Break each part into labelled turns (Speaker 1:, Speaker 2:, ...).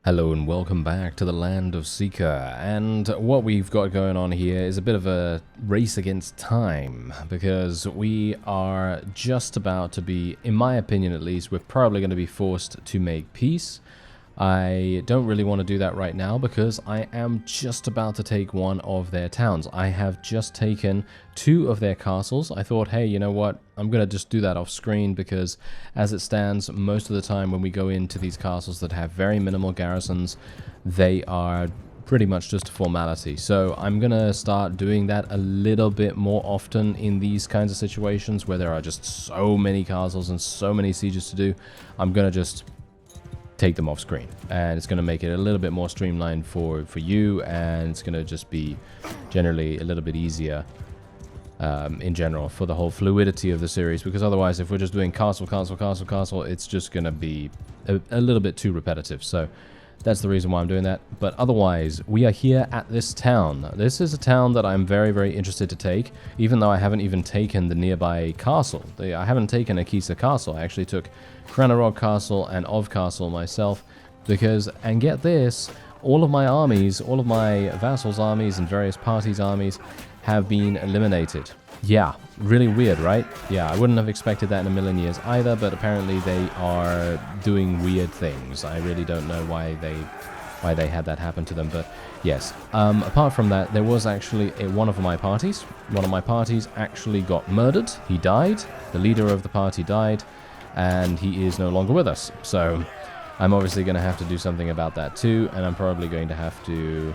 Speaker 1: Hello and welcome back to the land of SIKA, and what we've got going on here is a bit of a race against time, because we are just about to be, in my opinion at least, we're probably going to be forced to make peace. I don't really want to do that right now because I am just about to take one of their towns. I have just taken 2 of their castles. I thought, hey, you know what? I'm going to just do that off screen because as it stands, most of the time when we go into these castles that have very minimal garrisons, they are pretty much just a formality. So I'm going to start doing that a little bit more often in these kinds of situations where there are just so many castles and so many sieges to do. I'm going to just take them off screen, and it's going to make it a little bit more streamlined for you, and it's going to just be generally a little bit easier in general for the whole fluidity of the series, because otherwise if we're just doing castle, it's just going to be a little bit too repetitive. So that's the reason why I'm doing that. But otherwise, we are here at this town. This is a town that I'm very, very interested to take, even though I haven't even taken the nearby castle. I haven't taken Akisa Castle. I actually took Cranarog Castle and Ov Castle myself, because, and get this, all of my armies, all of my vassals' armies and various parties' armies have been eliminated. Yeah, really weird, right? Yeah, I wouldn't have expected that in a million years either, but apparently they are doing weird things. I really don't know why they had that happen to them, but yes. Apart from that, there was actually one of my parties. One of my parties actually got murdered. He died. The leader of the party died, and he is no longer with us. So I'm obviously going to have to do something about that too, and I'm probably going to have to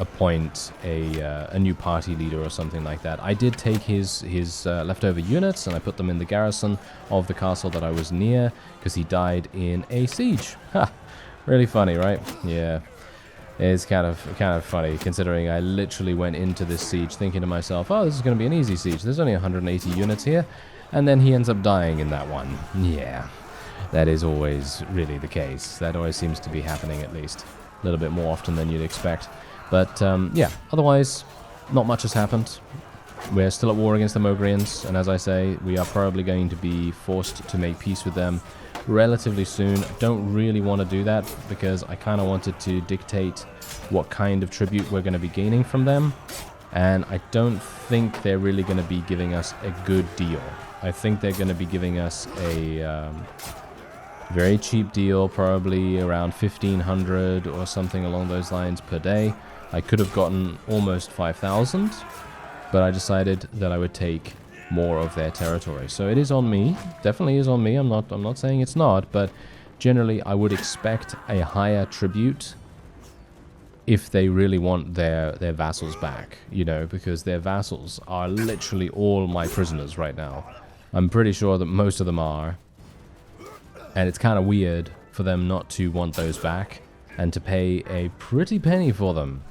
Speaker 1: appoint a new party leader or something like that. I did take his leftover units and I put them in the garrison of the castle that I was near, because he died in a siege. Ha! Really funny, right? Yeah. It's kind of funny, considering I literally went into this siege thinking to myself, oh, this is going to be an easy siege. There's only 180 units here. And then he ends up dying in that one. Yeah. That is always really the case. That always seems to be happening, at least a little bit more often than you'd expect. But yeah, otherwise, not much has happened. We're still at war against the Mogrians, and as I say, we are probably going to be forced to make peace with them relatively soon. I don't really want to do that, because I kind of wanted to dictate what kind of tribute we're going to be gaining from them, and I don't think they're really going to be giving us a good deal. I think they're going to be giving us a very cheap deal, probably around 1,500 or something along those lines per day. I could have gotten almost 5,000, but I decided that I would take more of their territory. So it is on me, definitely is on me. I'm not saying it's not, but generally I would expect a higher tribute if they really want their vassals back, you know, because their vassals are literally all my prisoners right now. I'm pretty sure that most of them are, and it's kind of weird for them not to want those back and to pay a pretty penny for them.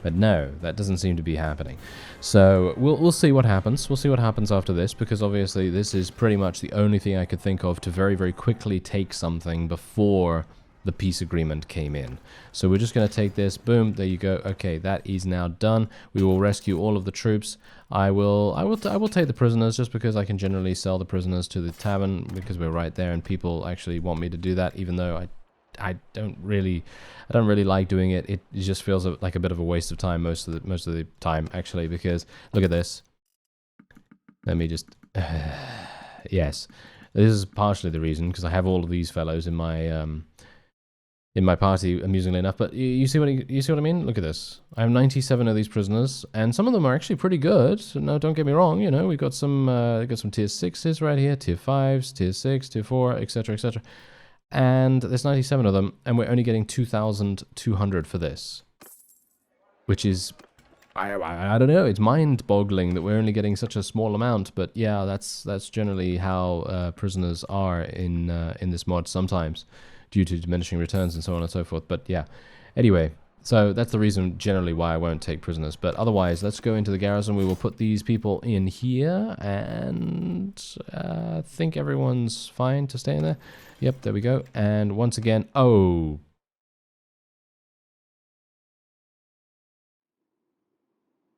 Speaker 1: But no, that doesn't seem to be happening. So we'll see what happens. We'll see what happens after this, because obviously this is pretty much the only thing I could think of to very, very quickly take something before the peace agreement came in. So we're just going to take this. Boom, there you go. Okay, that is now done. We will rescue all of the troops. I will take the prisoners, just because I can generally sell the prisoners to the tavern, because we're right there and people actually want me to do that, even though I don't really like doing it. It just feels like a bit of a waste of time most of the time, actually, because look at this. Let me just yes, this is partially the reason, because I have all of these fellows in my party, amusingly enough. But you see what I mean? Look at this. I have 97 of these prisoners, and some of them are actually pretty good. No, don't get me wrong. You know, we've got some tier 6s right here, tier 5s, tier 6, tier 4, etc., etc. And there's 97 of them, and we're only getting 2,200 for this, which is, I don't know, it's mind-boggling that we're only getting such a small amount. But yeah, that's generally how prisoners are in this mod sometimes, due to diminishing returns and so on and so forth. But yeah, anyway, so that's the reason generally why I won't take prisoners. But otherwise, let's go into the garrison. We will put these people in here, and I think everyone's fine to stay in there. Yep, there we go. And once again, oh,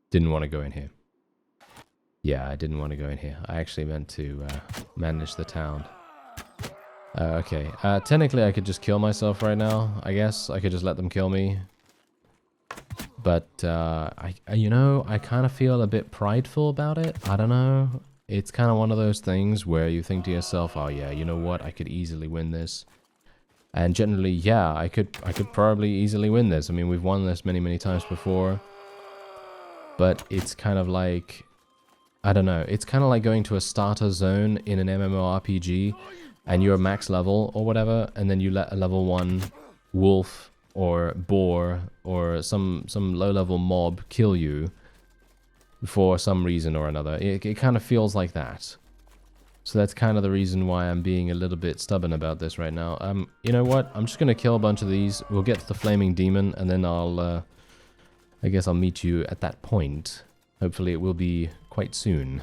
Speaker 1: didn't want to go in here. Yeah, I didn't want to go in here. I actually meant to manage the town. Okay. Technically, I could just kill myself right now, I guess. I could just let them kill me. But, you know, I kind of feel a bit prideful about it. I don't know. It's kind of one of those things where you think to yourself, oh yeah, you know what? I could easily win this. And generally, yeah, I could probably easily win this. I mean, we've won this many times before. But it's kind of like, I don't know. It's kind of like going to a starter zone in an MMORPG and you're max level or whatever, and then you let a level 1 wolf or boar or some low-level mob kill you for some reason or another. It kind of feels like that. So that's kind of the reason why I'm being a little bit stubborn about this right now. You know what? I'm just going to kill a bunch of these. We'll get to the flaming demon, and then I'll, I guess I'll meet you at that point. Hopefully it will be quite soon.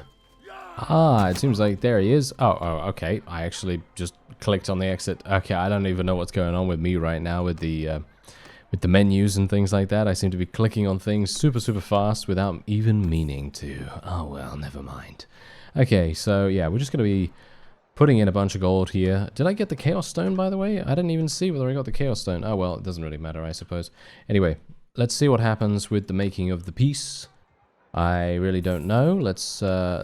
Speaker 1: Ah, it seems like there he is. Oh, okay. I actually just clicked on the exit. Okay, I don't even know what's going on with me right now with the menus and things like that. I seem to be clicking on things super fast without even meaning to. Oh, well, never mind. Okay, so yeah, we're just going to be putting in a bunch of gold here. Did I get the Chaos Stone, by the way? I didn't even see whether I got the Chaos Stone. Oh, well, it doesn't really matter, I suppose. Anyway, let's see what happens with the making of the piece. I really don't know. Let's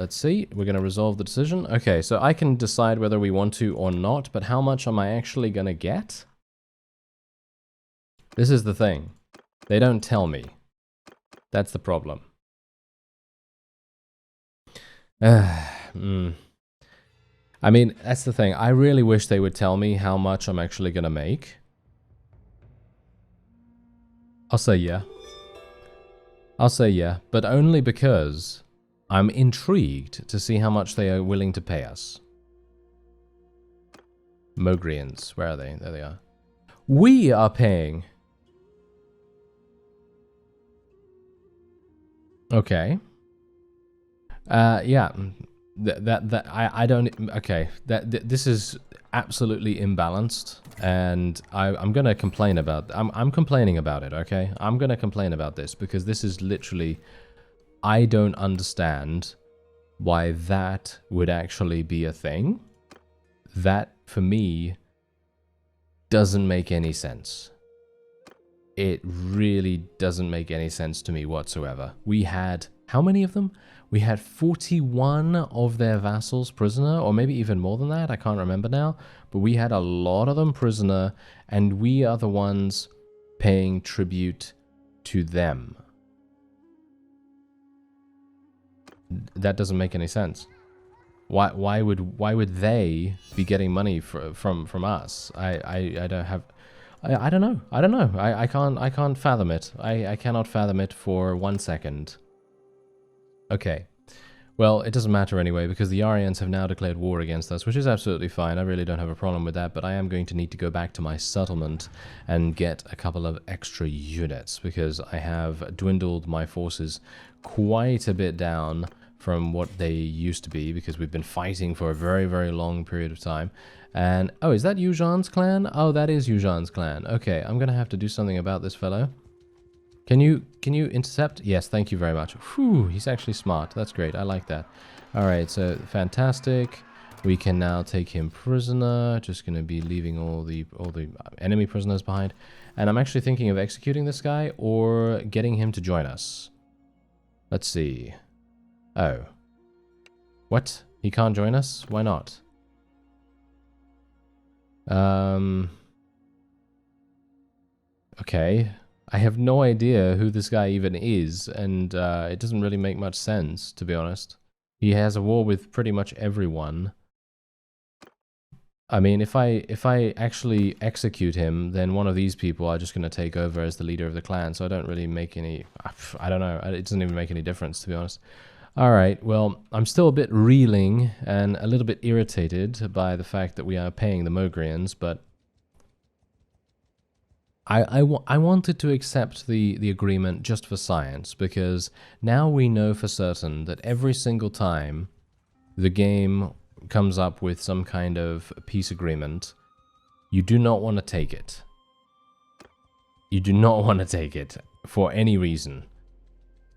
Speaker 1: see. We're going to resolve the decision. Okay, so I can decide whether we want to or not, but how much am I actually going to get? This is the thing. They don't tell me. That's the problem. I mean, that's the thing. I really wish they would tell me how much I'm actually going to make. I'll say yeah. I'll say yeah, but only because I'm intrigued to see how much they are willing to pay us. Mogrians, where are they? There they are. We are paying. Okay. Yeah. I don't. Okay. This is absolutely imbalanced, and I'm gonna complain about. I'm complaining about it. Okay. I'm gonna complain about this because this is literally. I don't understand why that would actually be a thing. That for me doesn't make any sense. It really doesn't make any sense to me whatsoever. We had how many of them? We had 41 of their vassals prisoner, or maybe even more than that. I can't remember now. But we had a lot of them prisoner, and we are the ones paying tribute to them. That doesn't make any sense. Why would they be getting money from us? I don't have. I don't know. I don't know. I can't fathom it. I cannot fathom it for 1 second. Okay. Well, it doesn't matter anyway, because the YARIANs have now declared war against us, which is absolutely fine. I really don't have a problem with that, but I am going to need to go back to my settlement and get a couple of extra units, because I have dwindled my forces quite a bit down from what they used to be, because we've been fighting for a very long period of time. And, oh, is that Yuuzhan's clan? Oh, that is Yuuzhan's clan. Okay, I'm going to have to do something about this fellow. Can you intercept? Yes, thank you very much. Whew, he's actually smart. That's great. I like that. All right, so fantastic. We can now take him prisoner. Just going to be leaving all the enemy prisoners behind. And I'm actually thinking of executing this guy or getting him to join us. Let's see. Oh. What? He can't join us? Why not? Okay. I have no idea who this guy even is, and it doesn't really make much sense, to be honest. He has a war with pretty much everyone. I mean, if I actually execute him, then one of these people are just going to take over as the leader of the clan, so I don't really make any... I don't know. It doesn't even make any difference, to be honest. Alright, well, I'm still a bit reeling and a little bit irritated by the fact that we are paying the mogrians, but... I wanted to accept the agreement just for science, because now we know for certain that every single time the game comes up with some kind of peace agreement, you do not want to take it. You do not want to take it for any reason.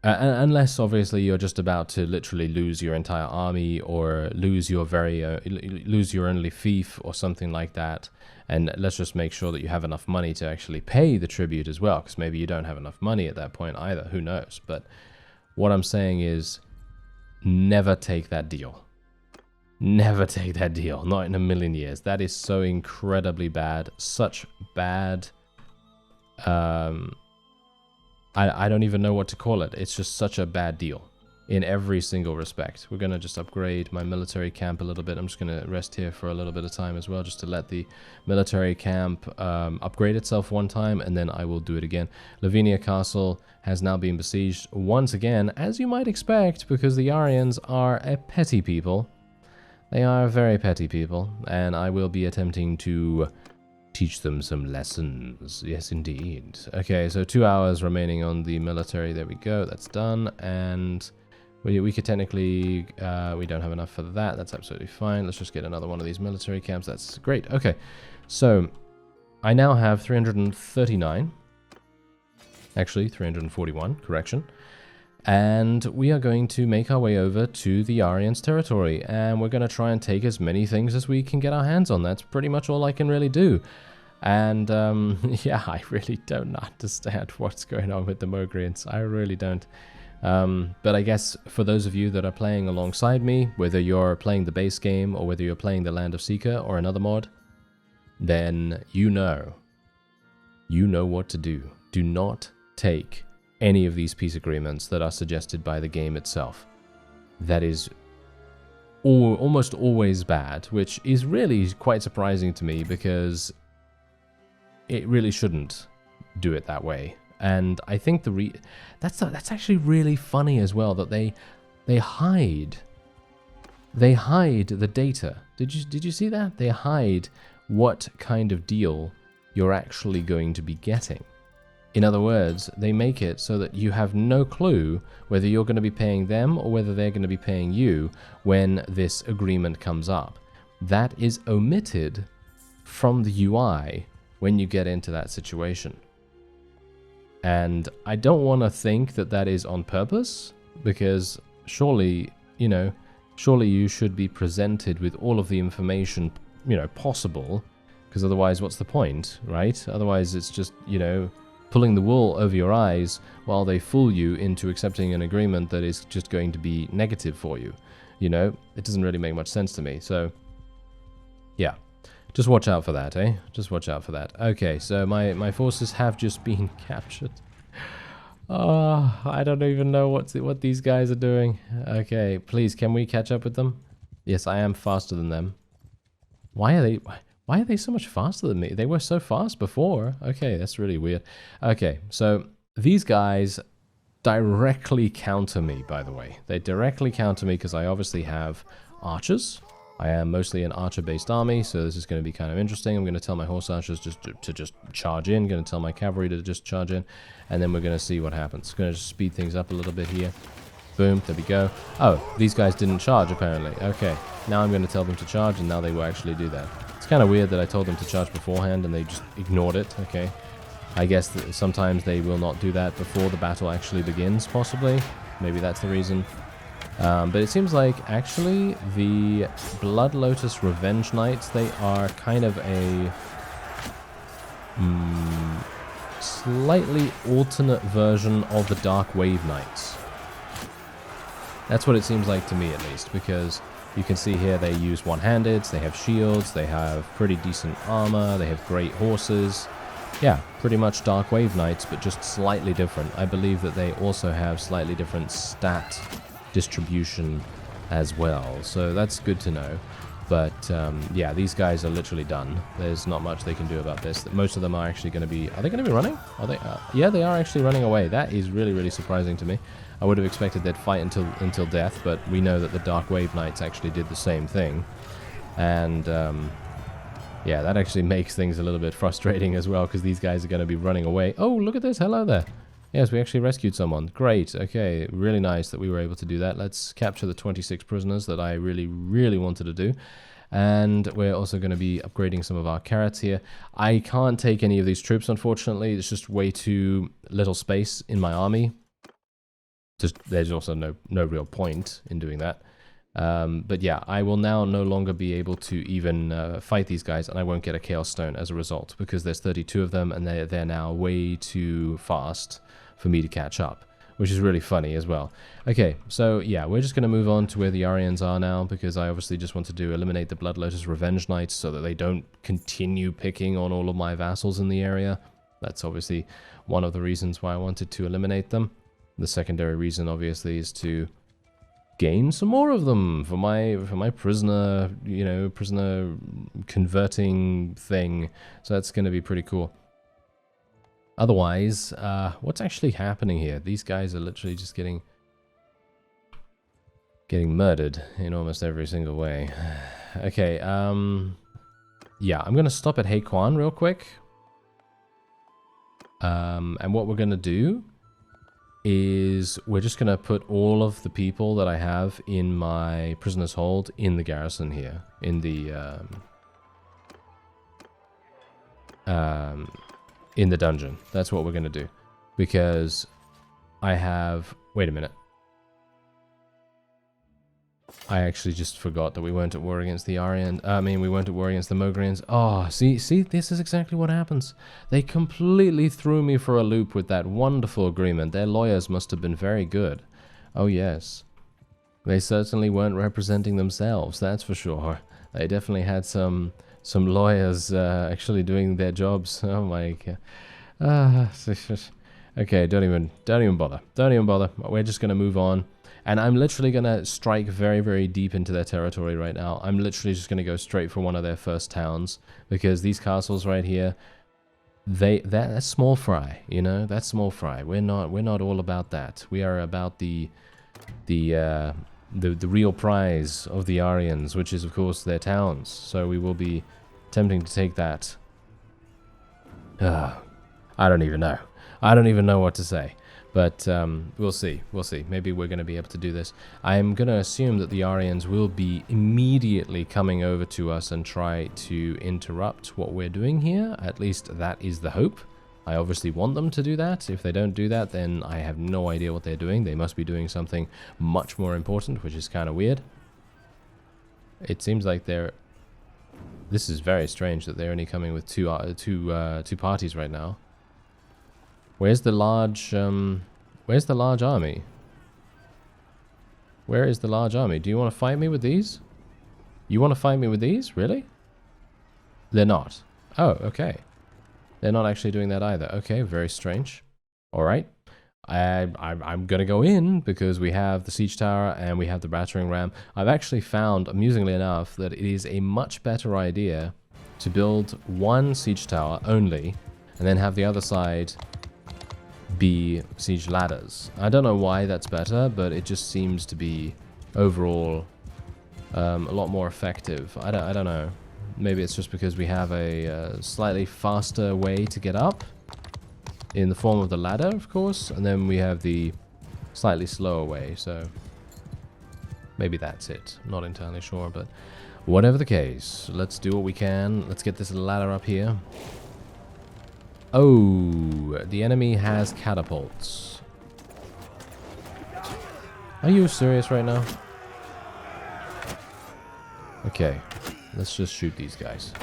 Speaker 1: Unless, obviously, you're just about to literally lose your entire army or lose your lose your only fief or something like that. And let's just make sure that you have enough money to actually pay the tribute as well, because maybe you don't have enough money at that point either. Who knows? But what I'm saying is, never take that deal. Never take that deal. Not in a million years. That is so incredibly bad. Such bad... I don't even know what to call it. It's just such a bad deal in every single respect. We're going to just upgrade my military camp a little bit. I'm just going to rest here for a little bit of time as well, just to let the military camp upgrade itself one time, and then I will do it again. Lavinia Castle has now been besieged once again, as you might expect, because the Yarians are a petty people. They are very petty people, and I will be attempting to teach them some lessons. Yes, indeed. Okay, so 2 hours remaining on the military. There we go. That's done. And we could technically... we don't have enough for that. That's absolutely fine. Let's just get another one of these military camps. That's great. Okay, so I now have 339. Actually, 341. Correction. And we are going to make our way over to the Yarian's territory. And we're going to try and take as many things as we can get our hands on. That's pretty much all I can really do. And, yeah, I really don't understand what's going on with the mogrians. I really don't. But I guess for those of you that are playing alongside me, whether you're playing the base game or whether you're playing the Land of Sika or another mod, then you know what to do. Do not take any of these peace agreements that are suggested by the game itself. That is almost always bad, which is really quite surprising to me, because it really shouldn't do it that way. And I think that's actually really funny as well, that they hide the data. Did you see that? They hide what kind of deal you're actually going to be getting. In other words, they make it so that you have no clue whether you're going to be paying them or whether they're going to be paying you when this agreement comes up. That is omitted from the UI when you get into that situation. And I don't want to think that that is on purpose, because surely you should be presented with all of the information, possible, because otherwise what's the point, right? Otherwise it's just, pulling the wool over your eyes while they fool you into accepting an agreement that is just going to be negative for you. It doesn't really make much sense to me. So, yeah. Just watch out for that, eh? Just watch out for that. Okay, so my forces have just been captured. Oh, I don't even know what these guys are doing. Okay, please, can we catch up with them? Yes, I am faster than them. Why are they so much faster than me? They were so fast before. Okay, that's really weird. Okay, so these guys directly counter me, by the way. They directly counter me because I obviously have archers. I am mostly an archer-based army, so this is going to be kind of interesting. I'm going to tell my horse archers to just charge in. I'm going to tell my cavalry to just charge in, and then we're going to see what happens. Going to just speed things up a little bit here. Boom, there we go. Oh, these guys didn't charge, apparently. Okay, now I'm going to tell them to charge, and now they will actually do that. It's kind of weird that I told them to charge beforehand, and they just ignored it. Okay, I guess that sometimes they will not do that before the battle actually begins, possibly. Maybe that's the reason. But it seems like, actually, the Blood Lotus Revenge Knights, they are kind of a slightly alternate version of the Dark Wave Knights. That's what it seems like to me, at least, because you can see here they use one-handeds, they have shields, they have pretty decent armor, they have great horses. Yeah, pretty much Dark Wave Knights, but just slightly different. I believe that they also have slightly different stat distribution as well, so that's good to know. But yeah, these guys are literally done. There's not much they can do about this. Most of them are actually going to be... Are they going to be running? Are they? Yeah, they are actually running away. That is really, really surprising to me. I would have expected they'd fight until death, but we know that the Dark Wave Knights actually did the same thing. And yeah, that actually makes things a little bit frustrating as well, because these guys are going to be running away. Oh, look at this. Hello there. Yes, we actually rescued someone. Great. Okay, really nice that we were able to do that. Let's capture the 26 prisoners that I really, really wanted to do. And we're also going to be upgrading some of our carrots here. I can't take any of these troops, unfortunately. There's just way too little space in my army. there's also no real point in doing that. But yeah, I will now no longer be able to even fight these guys, and I won't get a Chaos Stone as a result, because there's 32 of them, and they're now way too fast for me to catch up, which is really funny as well. Okay, so yeah, we're just going to move on to where the YARIANs are now, because I obviously just want to eliminate the Blood Lotus Revenge Knights so that they don't continue picking on all of my vassals in the area. That's obviously one of the reasons why I wanted to eliminate them. The secondary reason, obviously, is to gain some more of them for my prisoner, prisoner converting thing. So that's going to be pretty cool. Otherwise, what's actually happening here? These guys are literally just getting murdered in almost every single way. Okay, yeah, I'm going to stop at Haquan real quick. And what we're going to do is we're just going to put all of the people that I have in my prisoner's hold in the garrison here, in the dungeon. That's what we're going to do, because I have... Wait a minute. I actually just forgot that we weren't at war against the YARIAN. We weren't at war against the mogrians. Oh, see, this is exactly what happens. They completely threw me for a loop with that wonderful agreement. Their lawyers must have been very good. Oh, yes. They certainly weren't representing themselves, that's for sure. They definitely had some lawyers actually doing their jobs. Oh my god. Okay, don't even bother. Don't even bother. We're just gonna move on. And I'm literally going to strike very, very deep into their territory right now. I'm literally just going to go straight for one of their first towns, because these castles right here, that's small fry, that's small fry. We're not all about that. We are about the real prize of the YARIANs, which is of course their towns. So we will be attempting to take that. I don't even know. I don't even know what to say. But we'll see. We'll see. Maybe we're going to be able to do this. I'm going to assume that the YARIANs will be immediately coming over to us and try to interrupt what we're doing here. At least that is the hope. I obviously want them to do that. If they don't do that, then I have no idea what they're doing. They must be doing something much more important, which is kind of weird. It seems like they're... This is very strange that they're only coming with two parties right now. Where's the large army? Where is the large army? Do you want to fight me with these? You want to fight me with these? Really? They're not. Oh, okay. They're not actually doing that either. Okay, very strange. Alright. I'm gonna go in because we have the siege tower and we have the battering ram. I've actually found, amusingly enough, that it is a much better idea to build one siege tower only and then have the other side be siege ladders. I don't know why that's better, but it just seems to be overall a lot more effective. I don't know. Maybe it's just because we have a slightly faster way to get up in the form of the ladder, of course, and then we have the slightly slower way, so maybe that's it. I'm not entirely sure, but whatever the case, let's do what we can. Let's get this ladder up here. Oh, the enemy has catapults. Are you serious right now? Okay, let's just shoot these guys.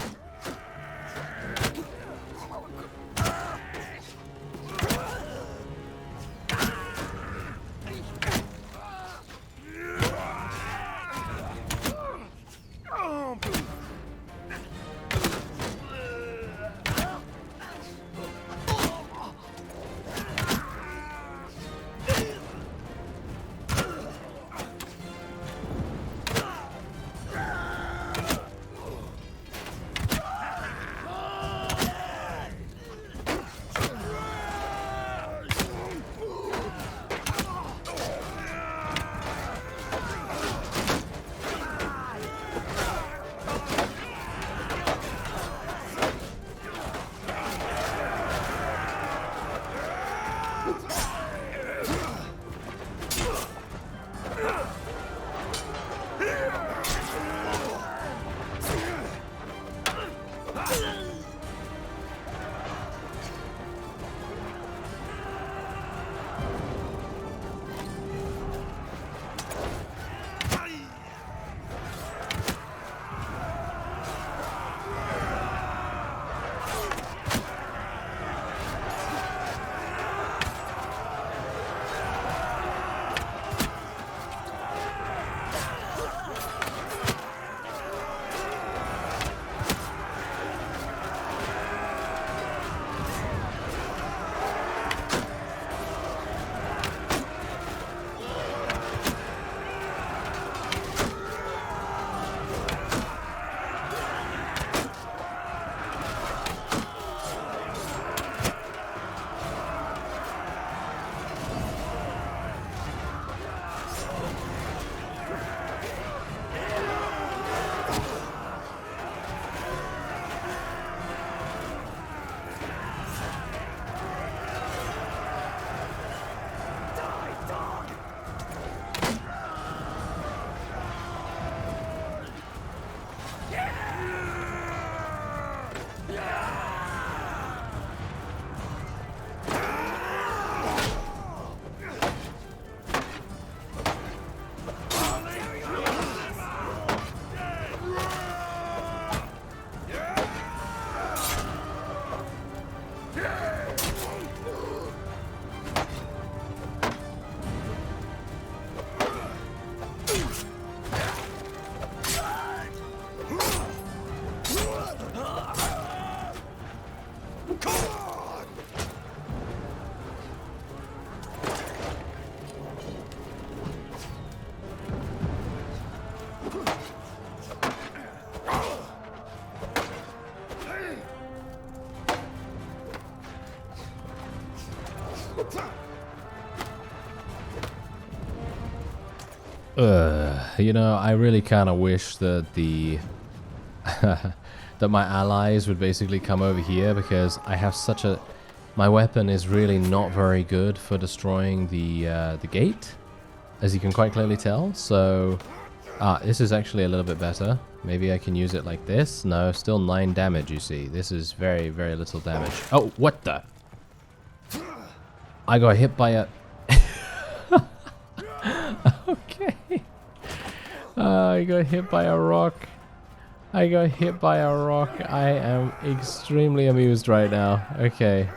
Speaker 1: You know, I really kind of wish that the that my allies would basically come over here, because I have such a... My weapon is really not very good for destroying the gate, as you can quite clearly tell. So, this is actually a little bit better. Maybe I can use it like this. No, still 9 damage, you see. This is very, very little damage. Oh, what the? I got hit by a... Okay. I got hit by a rock. I got hit by a rock. I am extremely amused right now. Okay.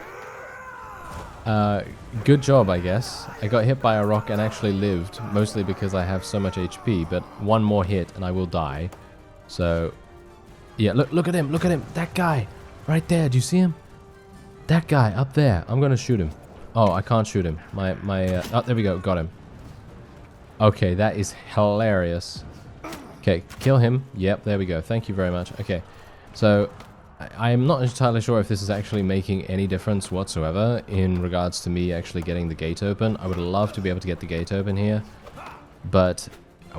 Speaker 1: Good job, I guess. I got hit by a rock and actually lived, mostly because I have so much HP, but one more hit and I will die. So, yeah, look at him, that guy, right there, do you see him? That guy, up there, I'm gonna shoot him. Oh, I can't shoot him, oh, there we go, got him. Okay, that is hilarious. Okay, kill him, yep, there we go, thank you very much. Okay, so, I am not entirely sure if this is actually making any difference whatsoever in regards to me actually getting the gate open. I would love to be able to get the gate open here, but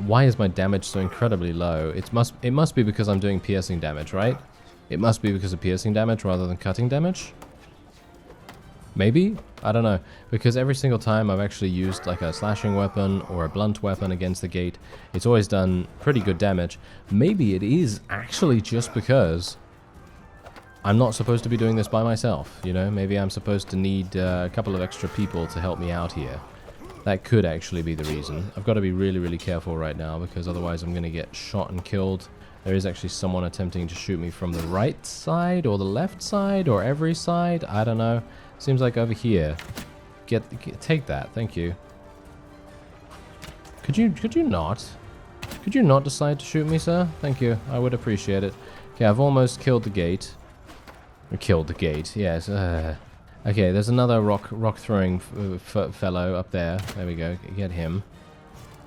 Speaker 1: why is my damage so incredibly low? It must be because I'm doing piercing damage, right? It must be because of piercing damage rather than cutting damage? Maybe? I don't know. Because every single time I've actually used like a slashing weapon or a blunt weapon against the gate, it's always done pretty good damage. Maybe it is actually just because I'm not supposed to be doing this by myself, you know? Maybe I'm supposed to need a couple of extra people to help me out here. That could actually be the reason. I've got to be really, really careful right now, because otherwise I'm going to get shot and killed. There is actually someone attempting to shoot me from the right side, or the left side, or every side. I don't know. Seems like over here. Take that. Thank you. Could you not? Could you not decide to shoot me, sir? Thank you. I would appreciate it. Okay, I've almost killed the gate. Killed the gate, yes. Okay, there's another rock throwing fellow up there. There we go. Get him.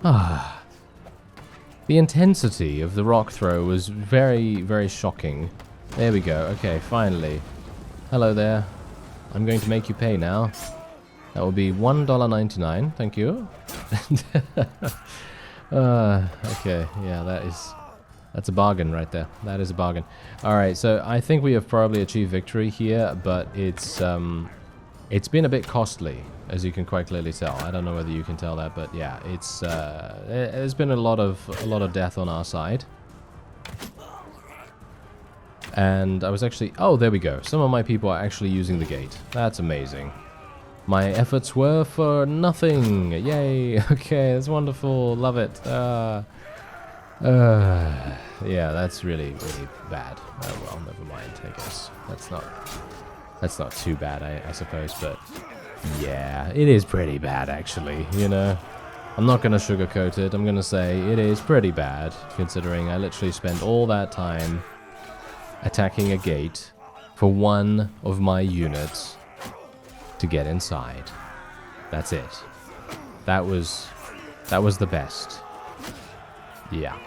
Speaker 1: Ah. The intensity of the rock throw was very, very shocking. There we go. Okay, finally. Hello there. I'm going to make you pay now. That will be $1.99. Thank you. Okay, yeah, that's a bargain right there. That is a bargain. Alright, so I think we have probably achieved victory here, but it's been a bit costly, as you can quite clearly tell. I don't know whether you can tell that, but yeah, there's been a lot of death on our side. And I was actually... Oh, there we go. Some of my people are actually using the gate. That's amazing. My efforts were for nothing. Yay. Okay, that's wonderful. Love it. Yeah, that's really, really bad. Oh, well, never mind, I guess. That's not too bad, I suppose, but... Yeah, it is pretty bad, actually, you know? I'm not gonna sugarcoat it. I'm gonna say it is pretty bad, considering I literally spent all that time attacking a gate for one of my units to get inside. That's it. That was the best. Yeah.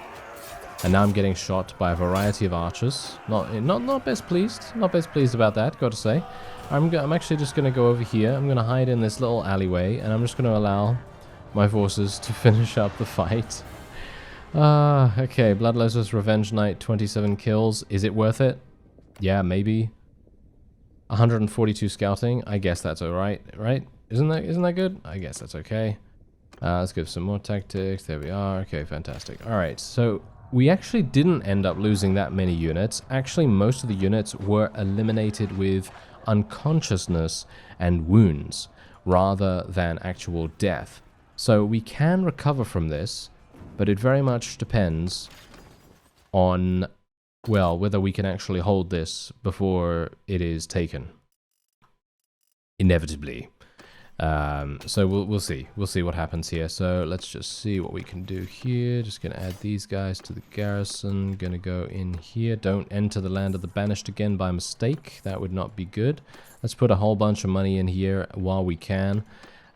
Speaker 1: And now I'm getting shot by a variety of archers. Not best pleased. Not best pleased about that, gotta say. I'm actually just gonna go over here. I'm gonna hide in this little alleyway, and I'm just gonna allow my forces to finish up the fight. Okay, Bloodlotus Revenge Knight, 27 kills. Is it worth it? Yeah, maybe. 142 scouting. I guess that's alright, right? Isn't that good? I guess that's okay. Let's give some more tactics. There we are. Okay, fantastic. Alright, so we actually didn't end up losing that many units. Actually, most of the units were eliminated with unconsciousness and wounds, rather than actual death. So we can recover from this, but it very much depends on, well, whether we can actually hold this before it is taken. Inevitably. So we'll see. We'll see what happens here. So let's just see what we can do here. Just gonna add these guys to the garrison. Gonna go in here. Don't enter the land of the banished again by mistake. That would not be good. Let's put a whole bunch of money in here while we can.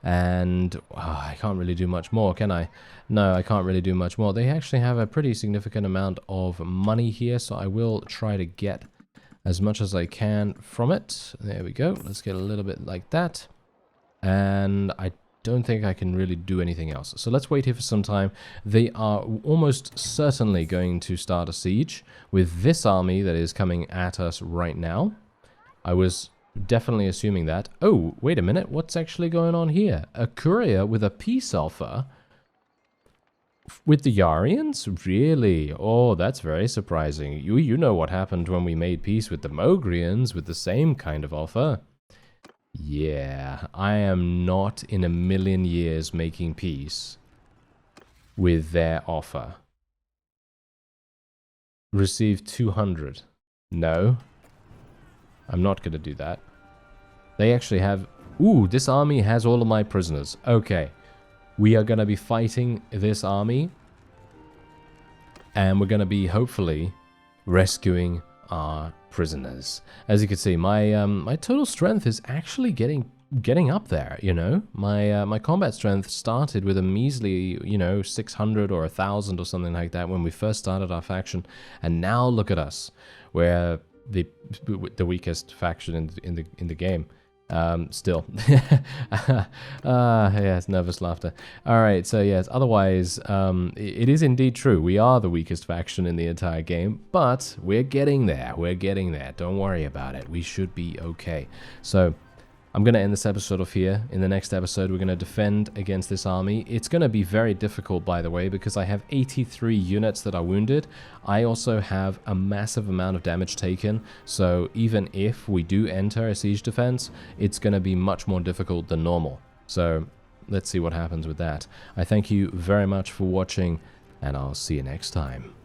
Speaker 1: And I can't really do much more, can I? No, I can't really do much more. They actually have a pretty significant amount of money here, so I will try to get as much as I can from it. There we go. Let's get a little bit like that. and I don't think I can really do anything else. So let's wait here for some time. They are almost certainly going to start a siege with this army that is coming at us right now. I was definitely assuming that. Oh, wait a minute. What's actually going on here? A courier with a peace offer with the YARIANs? Really? Oh, that's very surprising. You know what happened when we made peace with the mogrians with the same kind of offer. Yeah, I am not in a million years making peace with their offer. Receive 200. No. I'm not going to do that. They actually have... Ooh, this army has all of my prisoners. Okay. We are going to be fighting this army. And we're going to be, hopefully, rescuing our prisoners. As you can see, my my total strength is actually getting up there, you know? My combat strength started with a measly, you know, 600 or 1,000 or something like that when we first started our faction. And now look at us. We're the weakest faction in the game. Still. Yes, nervous laughter. Alright, so yes, otherwise, it is indeed true. We are the weakest faction in the entire game, but we're getting there. We're getting there. Don't worry about it. We should be okay. So, I'm going to end this episode off here. In the next episode, we're going to defend against this army. It's going to be very difficult, by the way, because I have 83 units that are wounded. I also have a massive amount of damage taken, so even if we do enter a siege defense, it's going to be much more difficult than normal. So, let's see what happens with that. I thank you very much for watching, and I'll see you next time.